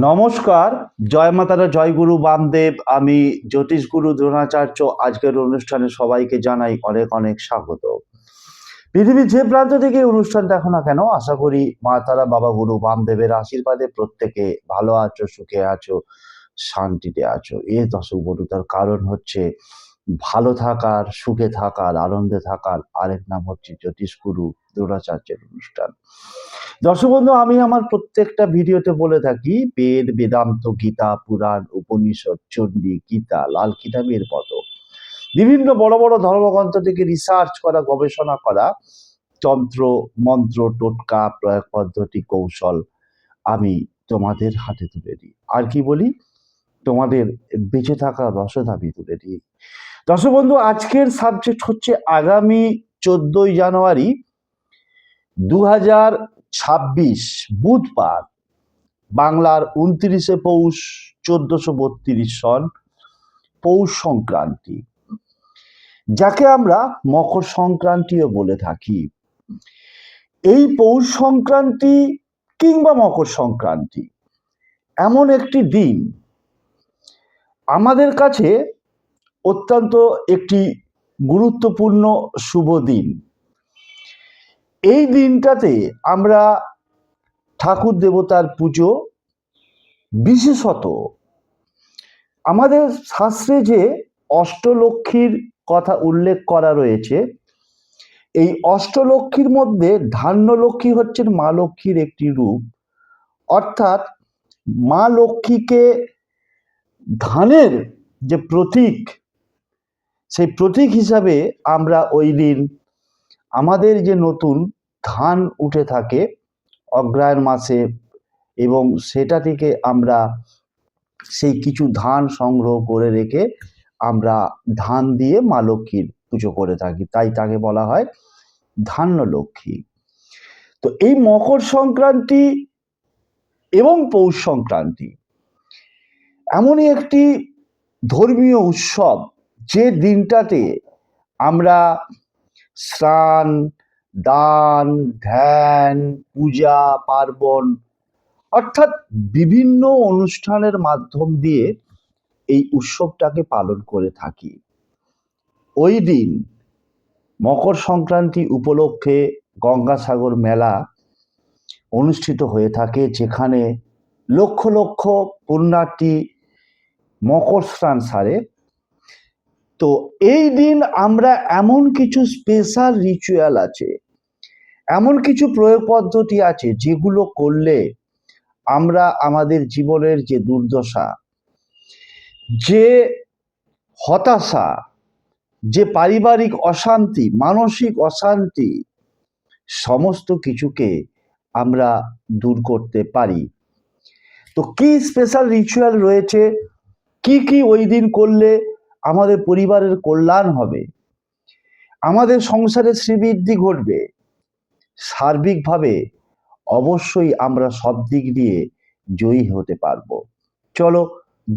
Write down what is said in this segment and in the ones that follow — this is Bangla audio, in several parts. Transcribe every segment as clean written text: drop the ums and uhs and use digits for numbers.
নমস্কার, জয় মাতারা, জয় গুরু বামদেব। আমি জ্যোতিষ গুরু দ্রোণাচার্য। আজকের অনুষ্ঠানে সবাইকে জানাই অনেক অনেক স্বাগত। পৃথিবীর যে প্রান্ত থেকে অনুষ্ঠান দেখো না কেন, আশা করি মা তারা, বাবা গুরু বামদেবের আশীর্বাদে প্রত্যেকে ভালো আছো, সুখে আছো, শান্তিতে আছো। এই দর্শক বন্ধু, তার কারণ হচ্ছে ভালো থাকার, সুখে থাকার, আনন্দে থাকার আরেক নাম হচ্ছে জ্যোতিষ গুরু দ্রোণাচার্যের অনুষ্ঠান। দর্শক বন্ধু, আমি আমার প্রত্যেকটা ভিডিওতে বলে থাকি বেদ, বেদান্ত, গীতা, পুরাণ, উপনিষদ, চণ্ডী, গীতা, লাল কিতাবের মতো বিভিন্ন বড় বড় ধর্মগ্রন্থ থেকে রিসার্চ করা, গবেষণা করা তন্ত্র, মন্ত্র, টোটকা, প্রয়োগ পদ্ধতি, কৌশল আমি তোমাদের হাতে তুলে দিই। আর কি বলি, তোমাদের বেঁচে থাকার রসদ আমি তুলে দিই। দর্শক বন্ধু, আজকের সাবজেক্ট হচ্ছে আগামী 14ই জানুয়ারি 2026 বুধবার, বাংলার 29শে পৌষ 1432 সন, পৌষ সংক্রান্তি, যাকে আমরা মকর সংক্রান্তিও বলে থাকি। এই পৌষ সংক্রান্তি কিংবা মকর সংক্রান্তি এমন একটি দিন আমাদের কাছে অত্যন্ত একটি গুরুত্বপূর্ণ শুভ দিন। এই দিনটাতে আমরা ঠাকুর দেবতার পুজো, বিশেষত আমাদের শাস্ত্রে যে অষ্টলক্ষ্মীর কথা উল্লেখ করা রয়েছে, এই অষ্টলক্ষ্মীর মধ্যে ধান্যলক্ষ্মী হচ্ছেন মা লক্ষ্মীর একটি রূপ। অর্থাৎ মা লক্ষ্মীকে ধানের যে প্রতীক, সেই প্রতীক হিসাবে আমরা ওই দিন আমাদের যে নতুন ধান উঠে থাকে অগ্রহায়ণ মাসে, এবং সেটা থেকে আমরা সেই কিছু ধান সংগ্রহ করে রেখে আমরা ধান দিয়ে মা লক্ষ্মীর পুজো করে থাকি, তাই তাকে বলা হয় ধান্য লক্ষ্মী। তো এই মকর সংক্রান্তি এবং পৌষ সংক্রান্তি এমনই একটি ধর্মীয় উৎসব, যে দিনটাতে আমরা স্নান, দান, ধ্যান, পূজা পার্বণ অর্থাৎ বিভিন্ন অনুষ্ঠানের মাধ্যম দিয়ে এই উৎসবটাকে পালন করে থাকি। ওই দিন মকর সংক্রান্তি উপলক্ষে গঙ্গাসাগর মেলা অনুষ্ঠিত হয়ে থাকে, যেখানে লক্ষ লক্ষ পুণ্যার্থী মকর স্নান সারে। তো এই দিন আমরা এমন কিছু স্পেশাল রিচুয়াল আছে, এমন কিছু প্রয়োগ পদ্ধতি আছে, যেগুলো করলে আমরা আমাদের জীবনের যে দুর্দশা, যে হতাশা, যে পারিবারিক অশান্তি, মানসিক অশান্তি, সমস্ত কিছুকে আমরা দূর করতে পারি। তো কি স্পেশাল রিচুয়াল রয়েছে, কি কি ওই দিন করলে আমাদের পরিবারের কল্যাণ হবে, আমাদের সংসারে শ্রীবৃদ্ধি ঘটবে, সার্বিকভাবে অবশ্যই আমরা সব দিক দিয়ে জয়ী হতে পারবো। চলো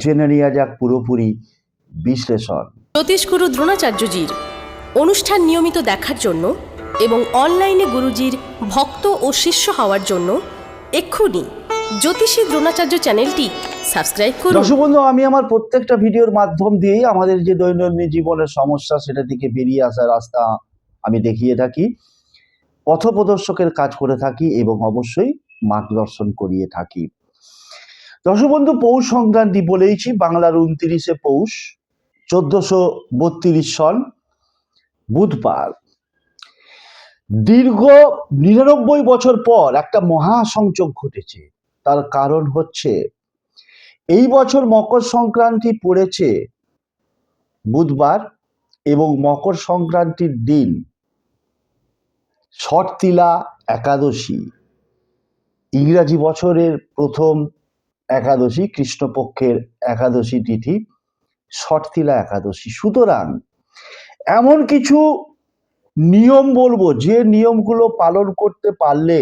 জেনে নেওয়া যাক পুরোপুরি বিশ্লেষণ। জ্যোতিষ গুরু দ্রোণাচার্যজির অনুষ্ঠান নিয়মিত দেখার জন্য এবং অনলাইনে গুরুজির ভক্ত ও শিষ্য হওয়ার জন্য এক্ষুনি জ্যোতিষী দ্রোণাচার্য চ্যানেলটি সাবস্ক্রাইব করুন। দর্শক বন্ধু, আমি আমার প্রত্যেকটা ভিডিওর মাধ্যম দিয়েই আমাদের যে দৈনন্দিন জীবনের সমস্যা, সেটা থেকে বেরিয়ে আসার রাস্তা আমি দেখিয়ে থাকি, পথপ্রদর্শকের কাজ করে থাকি এবং অবশ্যই মার্গদর্শন করিয়ে থাকি। দর্শক বন্ধু, পৌষ সংক্রান্তি বলেইছি, বাংলার 29শে পৌষ 1432 সন, বুধবার। দীর্ঘ 99 বছর পর একটা মহাসংযোগ ঘটেছে। তার কারণ হচ্ছে এই বছর মকর সংক্রান্তি পড়েছে বুধবার, এবং মকর সংক্রান্তির দিন ছটতিলা একাদশী, ইংরাজি বছরের প্রথম একাদশী, কৃষ্ণপক্ষের একাদশী তিথি ছটতিলা একাদশী। সুতরাং এমন কিছু নিয়ম বলবো, যে নিয়মগুলো পালন করতে পারলে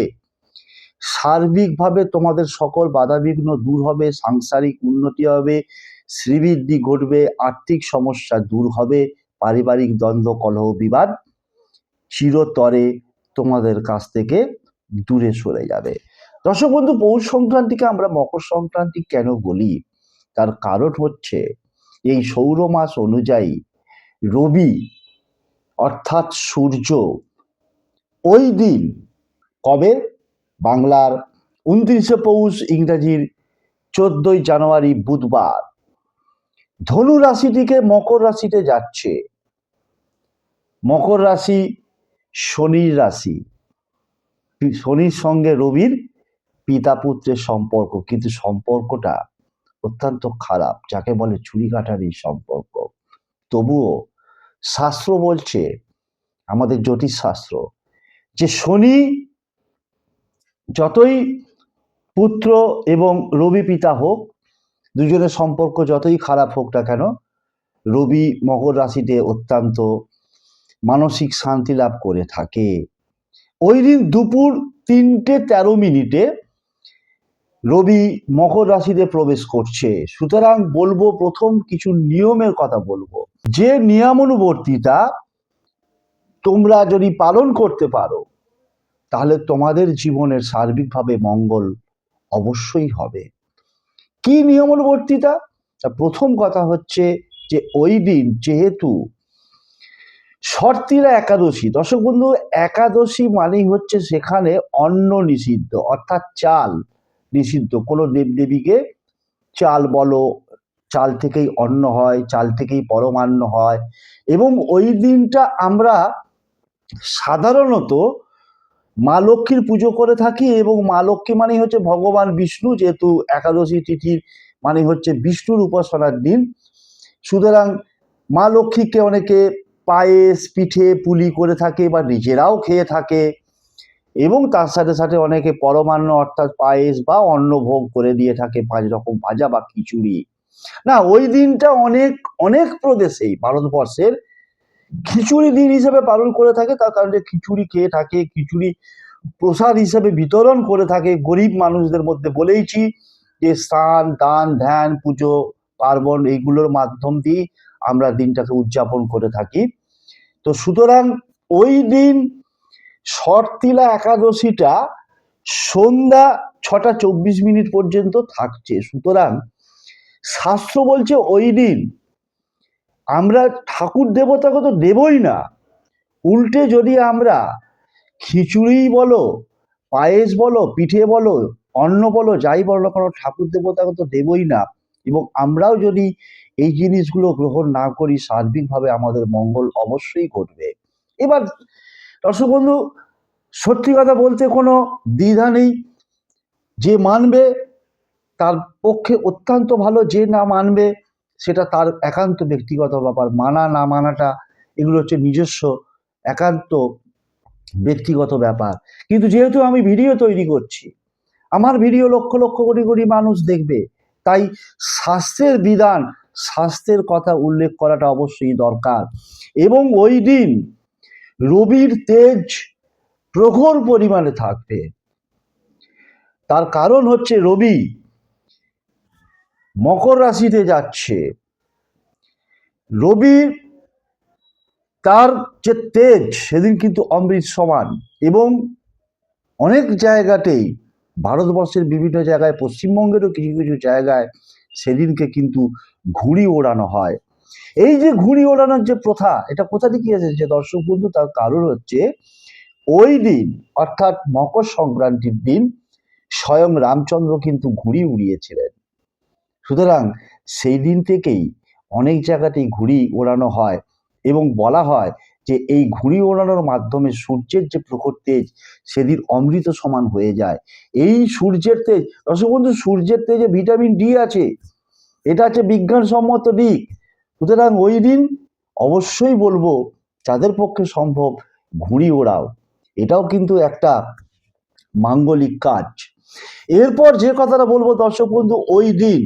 সার্বিকভাবে তোমাদের সকল বাধাবিঘ্ন দূর হবে, সাংসারিক উন্নতি হবে, শ্রীবৃদ্ধি ঘটবে, আর্থিক সমস্যা দূর হবে, পারিবারিক দ্বন্দ্ব, কলহ, বিবাদ চিরতরে তোমাদের কাছ থেকে দূরে সরে যাবে। দর্শক বন্ধু, পৌষ সংক্রান্তিকে আমরা মকর সংক্রান্তি কেন বলি? তার কারণ হচ্ছে এই সৌর মাস অনুযায়ী রবি অর্থাৎ সূর্য ওই দিন, কবে? বাংলার 29শে পৌষ, ইংরাজির 14ই জানুয়ারি বুধবার, ধনু রাশি থেকে মকর রাশিতে যাচ্ছে। মকর রাশি শনির রাশি, শনির সঙ্গে রবির পিতা পুত্রের সম্পর্ক, কিন্তু সম্পর্কটা অত্যন্ত খারাপ, যাকে বলে চুরিকাটারির সম্পর্ক। তবুও শাস্ত্র বলছে, আমাদের জ্যোতিষ শাস্ত্র, যে শনি যতই পুত্র এবং রবি পিতা হোক, দুজনের সম্পর্ক যতই খারাপ হোক না কেন, রবি মকর রাশিতে অত্যন্ত মানসিক শান্তি লাভ করে থাকে। ওই দিন দুপুর 3:13 রবি মকর রাশিতে প্রবেশ করছে। সুতরাং বলবো, প্রথম কিছু নিয়মের কথা বলবো, যে নিয়মানুবর্তিতা তোমরা যদি পালন করতে পারো, তাহলে তোমাদের জীবনের সার্বিকভাবে মঙ্গল অবশ্যই হবে। কি নিয়মানুবর্তিতা? প্রথম কথা হচ্ছে যে ওই দিন যেহেতু শর্তিলা একাদশী, দর্শক বন্ধু, একাদশী মানেই হচ্ছে সেখানে অন্ন নিষিদ্ধ, অর্থাৎ চাল নিষিদ্ধ। কোনো দেবদেবীকে চাল বলো, চাল থেকেই অন্ন হয়, চাল থেকেই পরমান্ন হয়। এবং ওই দিনটা আমরা সাধারণত মা লক্ষ্মীর পুজো করে থাকি, এবং মা লক্ষ্মী মানে হচ্ছে ভগবান বিষ্ণু, যেহেতু একাদশী তিথির মানে হচ্ছে বিষ্ণুর উপাসনার দিন। সুতরাং মা লক্ষ্মীকে অনেকে পায়েস, পিঠে, পুলি করে থাকে বা নিজেরাও খেয়ে থাকে, এবং তার সাথে সাথে অনেকে পরমান্ন অর্থাৎ পায়েস বা অন্ন ভোগ করে দিয়ে থাকে, 5 রকম ভাজা বা খিচুড়ি। না, ওই দিনটা অনেক অনেক প্রদেশেই ভারতবর্ষের খিচুড়ি দিন হিসেবে পালন করে থাকে। তার কারণে খিচুড়ি খেয়ে থাকে, খিচুড়ি প্রসাদ হিসেবে বিতরণ করে থাকে গরিব মানুষদের মধ্যে। বলেইছি যে স্নান, দান, ধ্যান, পুজো পার্বণ এইগুলোর মাধ্যম দিয়ে আমরা দিনটাকে উদযাপন করে থাকি। তো সুতরাং ওই দিন শর্তিলা একাদশীটা সন্ধ্যা 6:24 পর্যন্ত থাকছে। সুতরাং শাস্ত্র বলছে ওই দিন আমরা ঠাকুর দেবতাকে তো দেবই না, উল্টে যদি আমরা খিচুড়ি বলো, পায়েস বলো, পিঠে বলো, অন্ন বলো, যাই বলো না কেন, ঠাকুর দেবতাকে তো দেবই না। এবং আমরাও যদি এই জিনিসগুলো গ্রহণ না করি, সার্বিকভাবে আমাদের মঙ্গল অবশ্যই ঘটবে। এবার দর্শক বন্ধু, সত্যি কথা বলতে কোনো দ্বিধা নেই, যে মানবে তার পক্ষে অত্যন্ত ভালো, যে না মানবে সেটা তার একান্ত ব্যক্তিগত ব্যাপার। মানা না মানাটা এগুলো হচ্ছে নিজস্ব একান্ত ব্যক্তিগত ব্যাপার। কিন্তু যেহেতু আমি ভিডিও তৈরি করছি, আমার ভিডিও লক্ষ লক্ষ কোটি কোটি মানুষ দেখবে, তাই স্বাস্থ্যের বিধান, স্বাস্থ্যের কথা উল্লেখ করাটা অবশ্যই দরকার। এবং ওই দিন রবির তেজ প্রখর পরিমাণে থাকবে। তার কারণ হচ্ছে রবি মকর রাশিতে যাচ্ছে। রবির তার যে তেজ সেদিন কিন্তু অমৃত সমান। এবং অনেক জায়গাতেই, ভারতবর্ষের বিভিন্ন জায়গায়, পশ্চিমবঙ্গেরও কিছু কিছু জায়গায় সেদিনকে কিন্তু ঘুড়ি ওড়ানো হয়। এই যে ঘুড়ি ওড়ানোর যে প্রথা, এটা কোথা থেকে এসেছে দর্শক বন্ধু? তার কারণ হচ্ছে ওই দিন অর্থাৎ মকর সংক্রান্তির দিন স্বয়ং রামচন্দ্র কিন্তু ঘুড়ি উড়িয়েছিলেন। সুতরাং সেই দিন থেকেই অনেক জায়গাতেই ঘুড়ি ওড়ানো হয়, এবং বলা হয় যে এই ঘুড়ি ওড়ানোর মাধ্যমে সূর্যের যে প্রখর তেজ সেদিন অমৃত সমান হয়ে যায়। এই সূর্যের তেজ, দর্শক বন্ধু, সূর্যের তেজে ভিটামিন ডি আছে, এটা হচ্ছে বিজ্ঞানসম্মত দিক। সুতরাং ওই দিন অবশ্যই বলবো, যাদের পক্ষে সম্ভব ঘুড়ি ওড়াও, এটাও কিন্তু একটা মাঙ্গলিক কাজ। এরপর যে কথাটা বলবো দর্শক বন্ধু, ওই দিন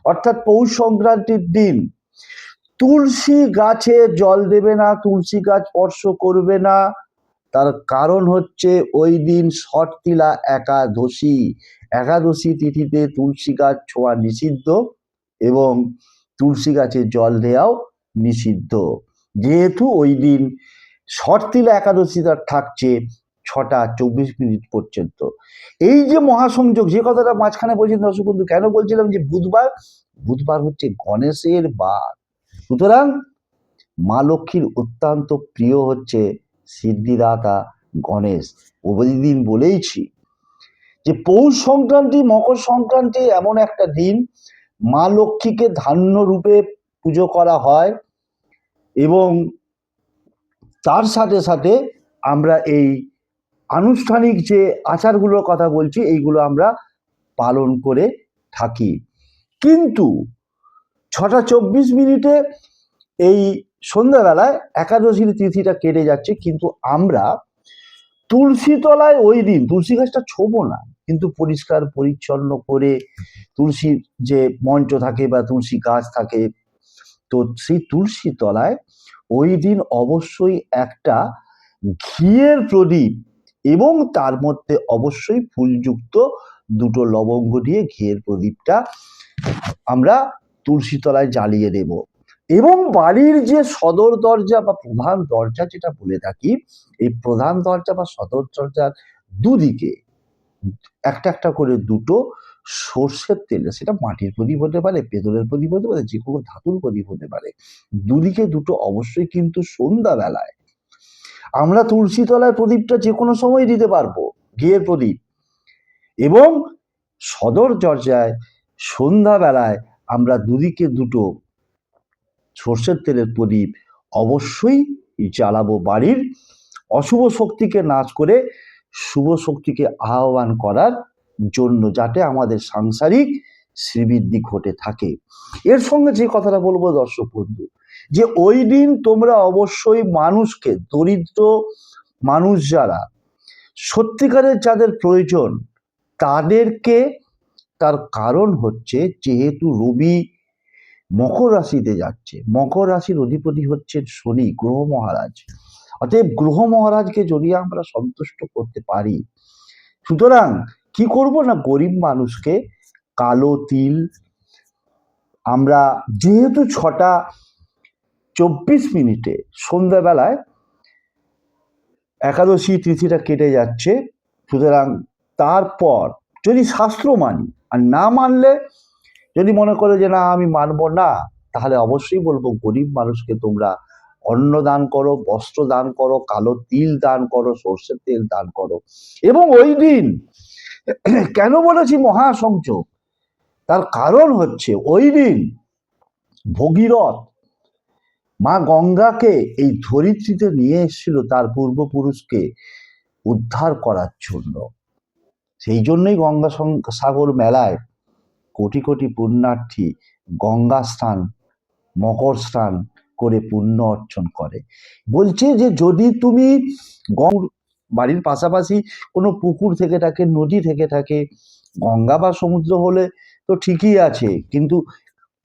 অর্থাৎ পৌষ সংক্রান্তির দিন তুলসী গাছে জল দেবে না, তুলসী গাছ স্পর্শ করবে না। তার কারণ হচ্ছে ওই দিন শর্তিলা একাদশী। একাদশী তিথিতে তুলসী গাছ ছোঁয়া নিষিদ্ধ, এবং তুলসী গাছে জল দেওয়াও নিষিদ্ধ। যেহেতু ওই দিন শর্তিলা একাদশী তার থাকছে, 6টা 24 মিনিট পর্যন্ত। এই যে মহাসংযোগ, যে কথাটা মাঝখানে বলছেন দর্শক বন্ধু, কেন বলছিলাম যে বুধবার হচ্ছে গণেশের বার। সুতরাং মা লক্ষ্মীর অত্যন্ত প্রিয় হচ্ছে সিদ্ধিদাতা গণেশ। প্রতিদিন বলেইছি যে পৌষ সংক্রান্তি, মকর সংক্রান্তি এমন একটা দিন মা লক্ষ্মীকে ধান্য রূপে পুজো করা হয়, এবং তার সাথে সাথে আমরা এই আনুষ্ঠানিক যে আচারগুলোর কথা বলছি এইগুলো আমরা পালন করে থাকি। কিন্তু 6টা 24 মিনিটে এই সন্ধ্যাবেলায় একাদশীর তিথিটা কেটে যাচ্ছে, কিন্তু আমরা তুলসী তলায় ওই দিন তুলসী গাছটা ছোবো না, কিন্তু পরিষ্কার পরিচ্ছন্ন করে তুলসীর যে মঞ্চ থাকে বা তুলসী গাছ থাকে, তো সেই তুলসী তলায় ওই দিন অবশ্যই একটা ঘিয়ের প্রদীপ এবং তার মধ্যে অবশ্যই ফুলযুক্ত 2টো লবঙ্গ দিয়ে ঘিয়ের প্রদীপটা আমরা তুলসী তলায় জ্বালিয়ে দেব। এবং বাড়ির যে সদর দরজা বা প্রধান দরজা যেটা বলে থাকি, এই প্রধান দরজা বা সদর দরজার দুদিকে একটা একটা করে 2টো সর্ষের তেল, সেটা মাটির প্রদীপ হতে পারে, পেতলের প্রদীপ হতে পারে, যে কোনো ধাতুর প্রদীপ হতে পারে, দুদিকে 2টো অবশ্যই কিন্তু সন্ধ্যাবেলায় আমরা তুলসী তলায় প্রদীপটা যে কোনো সময় দিতে পারবো, ঘিয়ের প্রদীপ। এবং সদর দরজায় সন্ধ্যাবেলায় আমরা দুদিকে 2টো সর্ষের তেলের প্রদীপ অবশ্যই জ্বালাবো, বাড়ির অশুভ শক্তিকে নাশ করে শুভ শক্তিকে আহ্বান করার জন্য, যাতে আমাদের সাংসারিক শ্রীবৃদ্ধি ঘটে থাকে। এর সঙ্গে যে কথাটা বলবো দর্শক বন্ধু, যে ওই দিন তোমরা অবশ্যই মানুষকে, দরিদ্র মানুষ যারা সত্যিকারের যাদের প্রয়োজন তাদেরকে, তার কারণ হচ্ছে যেহেতু রবি মকর রাশিতে যাচ্ছে, মকর রাশির অধিপতি হচ্ছেন শনি, গ্রহ মহারাজ। অতএব গ্রহ মহারাজকে যদি আমরা সন্তুষ্ট করতে পারি, সুতরাং কি করব না, গরিব মানুষকে কালো তিল আমরা, যেহেতু 6টা 24 মিনিটে সন্ধ্যাবেলায় একাদশী তিথিটা কেটে যাচ্ছে, সুতরাং তারপর যদি শাস্ত্র মানি, আর না মানলে যদি মনে করো যে না আমি মানবো না, তাহলে অবশ্যই বলবো গরিব মানুষকে তোমরা অন্ন দান করো, বস্ত্র দান করো, কালো তিল দান করো, সর্ষের তেল দান করো। এবং ওই দিন কেন বলেছি মহাসংযোগ, তার কারণ হচ্ছে ওই দিন ভগীরথ মা গঙ্গাকে এই ধরিত্রীতে নিয়ে এসেছিল তার পূর্বপুরুষকে উদ্ধার করার জন্য। সেই জন্যই গঙ্গা সাগর মেলায় কোটি কোটি পুণ্যার্থী গঙ্গা স্নান, মকর স্নান করে পুণ্য অর্জন করে। বলছে যে যদি তুমি বাড়ির পাশাপাশি কোনো পুকুর থেকে থাকে, নদী থেকে থাকে, গঙ্গা বা সমুদ্র হলে তো ঠিকই আছে, কিন্তু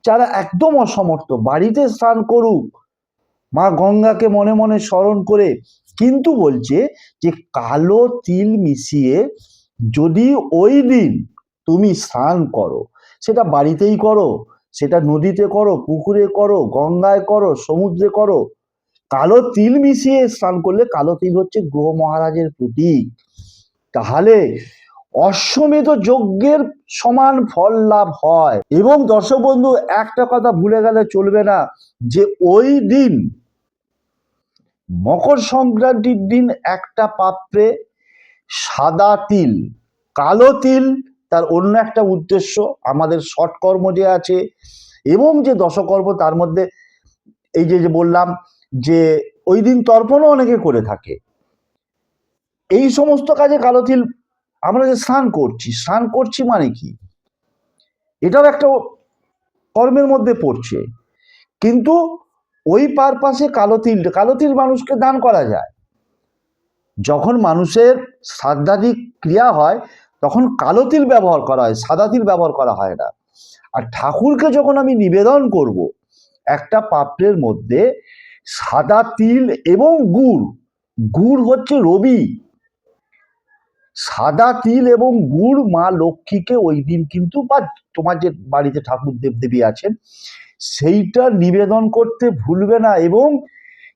যারা একদম অসমর্থ বাড়িতে স্নান করুক মা গঙ্গাকে মনে মনে স্মরণ করে, কিন্তু বলছে যে কালো তিল মিশিয়ে যদি ওই দিন তুমি স্নান করো, সেটা বাড়িতেই করো, সেটা নদীতে করো, পুকুরে করো, গঙ্গায় করো, সমুদ্রে করো, কালো তিল মিশিয়ে স্নান করলে, কালো তিল হচ্ছে গ্রহ মহারাজের প্রতীক, তাহলে অশ্বমেধ যজ্ঞের সমান ফল লাভ হয়। এবং দর্শক বন্ধু একটা কথা ভুলে গেলে চলবে না, যে ওই দিন মকর সংক্রান্তির দিন একটা পাত্রে সাদা তিল, কালো তিল, তার অন্য একটা উদ্দেশ্য, আমাদের সৎকর্ম যে আছে এবং যে দশকর্ম তার মধ্যে এই যে বললাম যে ওই দিন তর্পণও অনেকে করে থাকে, এই সমস্ত কাজে কালো তিল, আমরা যে স্নান করছি মানে কি, এটাও একটা কর্মের মধ্যে পড়ছে, কিন্তু ওই পারপাসে কালো তিল মানুষকে দান করা যায়। যখন মানুষের শ্রাদ্ধাদি ক্রিয়া হয় তখন কালো তিল ব্যবহার করা হয়, সাদা তিল ব্যবহার করা হয় না। আর ঠাকুরকে যখন আমি নিবেদন করব, একটা পাত্রের মধ্যে সাদা তিল এবং গুড় হচ্ছে রবি, সাদা তিল এবং গুড় মা লক্ষ্মীকে ওই দিন কিন্তু, বা তোমার যে বাড়িতে ঠাকুর দেবদেবী আছেন সেইটা নিবেদন করতে ভুলবে না। এবং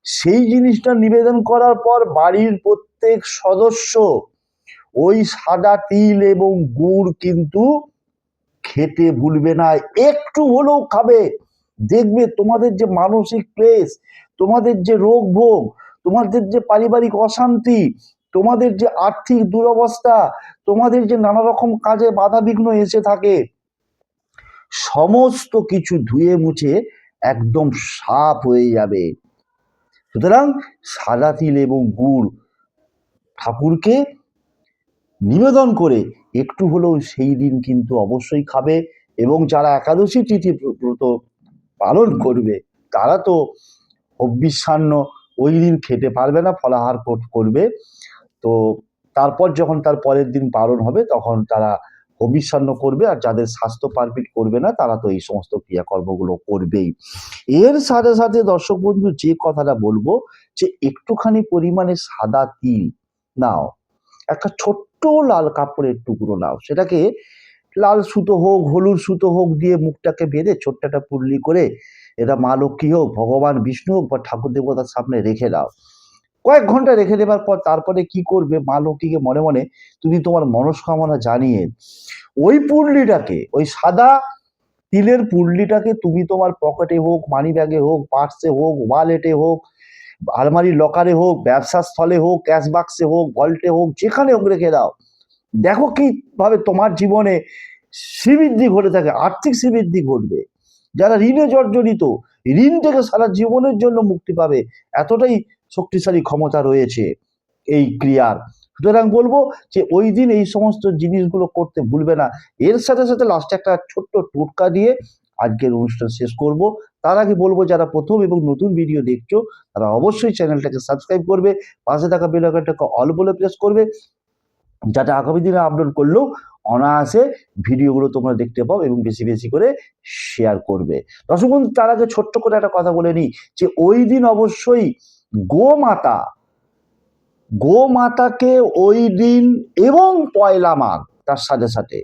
সেই জিনিসটা নিবেদন করার পর বাড়ির প্রত্যেক সদস্য ওই সাদা তিল এবং গুড় কিন্তু খেতে ভুলবে না, একটু হলেও খাবে। দেখবে তোমাদের যে মানসিক ক্লেশ, তোমাদের যে রোগ ভোগ, তোমাদের যে পারিবারিক অশান্তি, তোমাদের যে আর্থিক দুরবস্থা, তোমাদের যে নানা রকম কাজে বাধা বিঘ্ন এসে থাকে, সমস্ত কিছু ধুয়ে মুছে একদম সাফ হয়ে যাবে। সুতরাং সাদা তিল এবং গুড় ঠাকুরকে নিবেদন করে একটু হলেও সেই দিন কিন্তু অবশ্যই খাবে। এবং যারা একাদশী তিথি ব্রত পালন করবে তারা তো অভ্যিসান্ন ওই দিন খেতে পারবে না, ফলাহার করবে। তো তারপর যখন তার পরের দিন পালন হবে তখন তারা অভ্যিসান্ন করবে, আর যাদের স্বাস্থ্য পারমিট করবে না তারা তো এই সমস্ত ক্রিয়াকর্মগুলো করবেই। এর সাথে সাথে দর্শক বন্ধু যে কথাটা বলবো, যে একটুখানি পরিমাণে সাদা তিল নাও, একটা ছোট্ট লাল কাপড়ের টুকরো নাও, সেটাকে লাল সুতো হোক হলুদ সুতো হোক দিয়ে মুখটাকে বেঁধে ছোট্ট একটা পুল্লি করে, এটা মা লক্ষ্মী হোক, ভগবান বিষ্ণু হোক বা ঠাকুর দেবতার সামনে রেখে দাও। কয়েক ঘন্টা রেখে দেবার পর তারপরে কি করবে, মা লক্ষ্মীকে মনে মনে তুমি তোমার মনস্কামনা জানিয়ে ওই পুল্লিটাকে, ওই সাদা তিলের পুল্লিটাকে তুমি তোমার পকেটে হোক, মানি ব্যাগে হোক, পার্সে হোক, ওয়ালেটে হোক, আলমারির লকারে হোক, ব্যবসার স্থলে হোক, ক্যাশ বাক্সে হোক, ভল্টে হোক, যেখানে হোক রেখে দাও। দেখো কিভাবে তোমার জীবনে শ্রীবৃদ্ধি ঘটে থাকে, আর্থিক শ্রীবৃদ্ধি ঘটবে। যারা ঋণে জর্জরিত, ঋণ থেকে সারা জীবনের জন্য মুক্তি পাবে, এতটাই শক্তিশালী ক্ষমতা রয়েছে এই ক্রিয়ার। সুতরাং বলবো যে ওই দিন এই সমস্ত জিনিসগুলো করতে ভুলবে না। এর সাথে সাথে লাস্টে একটা ছোট্ট টোটকা দিয়ে আজকের অনুষ্ঠান শেষ করব। তার আগে বলবো, যারা প্রথম এবং নতুন ভিডিও দেখছো তারা অবশ্যই চ্যানেলটাকে সাবস্ক্রাইব করবে, পাশে থাকা বেল আইকনটাকে অল বলে প্রেস করবে, যাতে আগামী দিনে আপলোড করলেও অনায়াসে ভিডিওগুলো তোমরা দেখতে পাও এবং বেশি বেশি করে শেয়ার করবে। দর্শক বন্ধু, তার আগে ছোট্ট করে একটা কথা বলে নিই, যে ওই দিন অবশ্যই গোমাতাকে ওই দিন এবং পয়লা মাঘ তার সাথে সাথে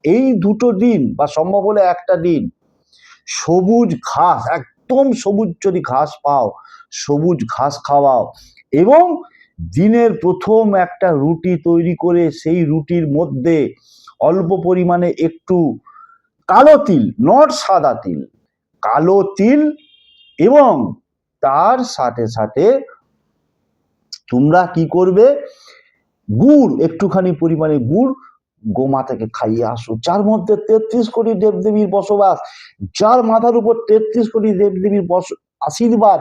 এই দুটো দিন বা সম্ভব হলে একটা দিন সবুজ ঘাস, একদম সবুজ যদি ঘাস পাও সবুজ ঘাস খাওয়াও, এবং দিনের প্রথম একটা রুটি তৈরি করে সেই রুটির মধ্যে অল্প পরিমাণে একটু কালো তিল, নট সাদা তিল, কালো তিল, এবং তার সাথে সাথে তোমরা কি করবে, গুড়, একটুখানি পরিমাণে গুড় গোমাতাকে খাইয়ে আসো, যার মধ্যে 33 কোটি দেবদেবীর বসবাস, যার মাথার উপর 33 কোটি দেবদেবীর আশীর্বাদ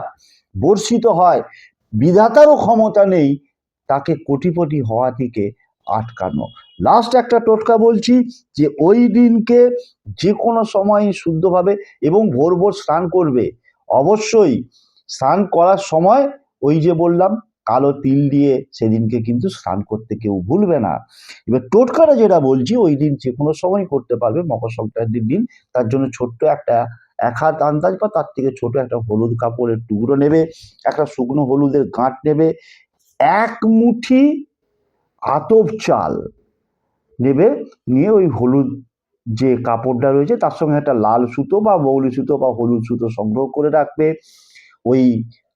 বর্ষিত হয়, বিধাতারও ক্ষমতা নেই তাকে কোটিপতি হওয়া থেকে আটকানো। লাস্ট একটা টোটকা বলছি, যে ওই দিনকে যে কোনো সময় শুদ্ধভাবে এবং ভোর ভোর স্নান করবে। অবশ্যই স্নান করার সময় ওই যে বললাম কালো তিল দিয়ে সেদিনকে কিন্তু স্নান করতে কেউ ভুলবে না। এবার টোটকাটা যেটা বলছি, ওই দিন যে কোনো সময় করতে পারবে, মকর সংক্রান্তির দিন। তার জন্য ছোট্ট একটা 1 হাত আন্দাজ বা তার থেকে ছোট একটা হলুদ কাপড়ের টুকরো নেবে, একটা শুকনো হলুদের গাঁট নেবে, 1 মুঠি আতপ চাল নেবে, নিয়ে ওই হলুদ যে কাপড়টা রয়েছে তার সঙ্গে একটা লাল সুতো বা মৌলি সুতো বা হলুদ সুতো সংগ্রহ করে রাখবে। ওই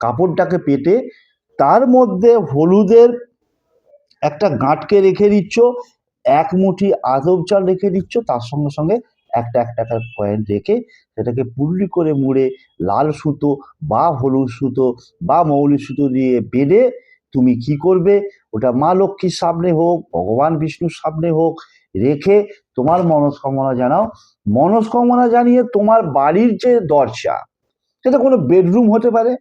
কাপড়টাকে পেতে তার মধ্যে হলুদের একটা গাঁটকে রেখে দিচ্ছ, 1 মুঠি আতপ চাল রেখে দিচ্ছ, তার সঙ্গে সঙ্গে একটা টাকার কয়েন রেখে সেটাকে পুল্লি করে মুড়ে লাল সুতো বা হলুদ সুতো বা মৌলি সুতো দিয়ে বেঁধে তুমি কি করবে, ওটা মা লক্ষ্মীর সামনে হোক, ভগবান বিষ্ণুর সামনে হোক রেখে তোমার মনস্কামনা জানাও। মনস্কামনা জানিয়ে তোমার বাড়ির যে দরজা, সেটা কোনো বেডরুম হতে পারে,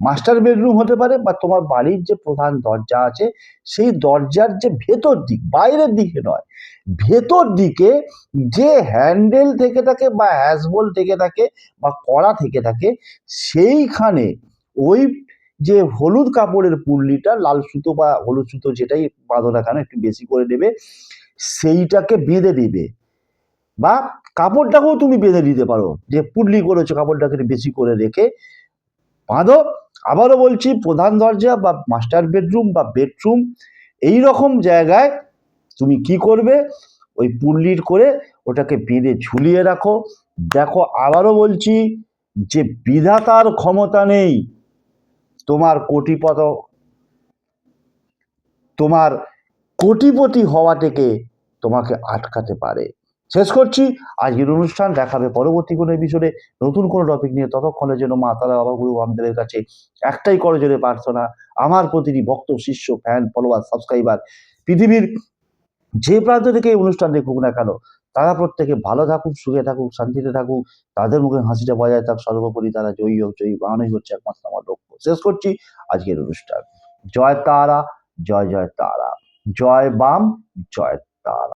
মাস্টার বেডরুম হতে পারে, বা তোমার বাড়ির যে প্রধান দরজা আছে সেই দরজার যে ভেতর দিক, বাইরের দিকে নয়, ভেতর দিকে যে হ্যান্ডেল থেকে থাকে বা হ্যাসবল থেকে থাকে বা কড়া থেকে থাকে, সেইখানে ওই যে হলুদ কাপড়ের পুল্লিটা, লাল সুতো বা হলুদ সুতো যেটাই বাঁধো না কেন একটু বেশি করে দেবে, সেইটাকে বেঁধে দিবে। বা কাপড়টাকেও তুমি বেঁধে দিতে পারো, যে পুল্লি করেছো কাপড়টাকে বেশি করে রেখে বাঁধো। আবারও বলছি, প্রধান দরজা বা মাস্টার বেডরুম বা বেডরুম এই রকম জায়গায় তুমি কি করবে, ওই পুল্লির করে ওটাকে বেঁধে ঝুলিয়ে রাখো। দেখো, আবারও বলছি যে বিধাতার ক্ষমতা নেই তোমার কোটিপতি হওয়া থেকে তোমাকে আটকাতে পারে। শেষ করছি আজকের অনুষ্ঠান। দেখাবে পরবর্তী কোনো এপিসোডে নতুন কোনো টপিক নিয়ে। ততক্ষণের জন্য মা তারা বাবা গুরু বামদেবের কাছে একটাই করজোরে প্রার্থনা, আমার প্রতিটি ভক্ত, শিষ্য, ফ্যান, ফলোয়ার, সাবস্ক্রাইবার পৃথিবীর যে প্রান্ত থেকে এই অনুষ্ঠান দেখুক না কেন, তারা প্রত্যেকে ভালো থাকুক, সুখে থাকুক, শান্তিতে থাকুক, তাদের মুখে হাসিটা বজায় থাক, সর্বোপরি তারা জয়ী হোক, জয়ী বানানোই হচ্ছে একমাত্র আমার লক্ষ্য। শেষ করছি আজকের অনুষ্ঠান। জয় তারা, জয় জয় তারা, জয় বাম, জয় তারা।